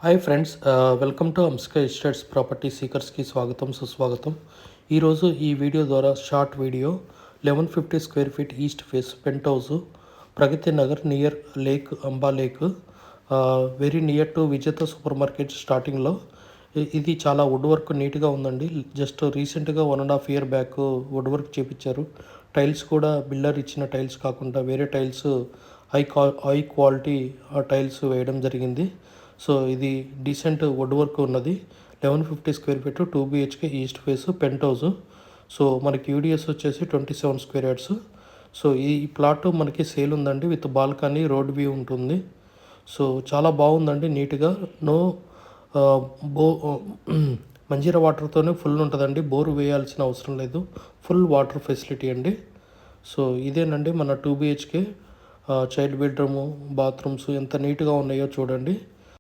Hi friends, welcome to Amska estates property సీకర్స్కి స్వాగతం సుస్వాగతం. ఈరోజు ఈ వీడియో ద్వారా short video 1150 square feet east face pent house Pragathi Nagar near lake Amba lake, very near to Vijetha super market స్టార్టింగ్లో. ఇది చాలా వుడ్ వర్క్ నీట్గా ఉందండి. జస్ట్ రీసెంట్గా 1.5 year బ్యాక్ వుడ్ వర్క్ చేపించారు. టైల్స్ కూడా బిల్డర్ ఇచ్చిన టైల్స్ కాకుండా వేరే టైల్స్, హై క్వాలిటీ టైల్స్ వేయడం జరిగింది. సో ఇది డీసెంట్ వుడ్ వర్క్ ఉన్నది. 1150 square feet 2 BHK east face pent house. So మనకి యూడిఎస్ వచ్చేసి 27 స్క్వేర్ యార్డ్స్. సో ఈ ప్లాట్ మనకి సేల్ ఉందండి, విత్ బాల్కనీ, రోడ్ వ్యూ ఉంటుంది. సో చాలా బాగుందండి, నీట్గా. నో బో మంజీరా వాటర్తోనే ఫుల్ ఉంటుందండి, బోరు వేయాల్సిన అవసరం లేదు, ఫుల్ వాటర్ ఫెసిలిటీ అండి. సో ఇదేనండి మన 2 BHK. చైల్డ్ బెడ్రూము, బాత్రూమ్స్ ఎంత నీట్గా ఉన్నాయో చూడండి.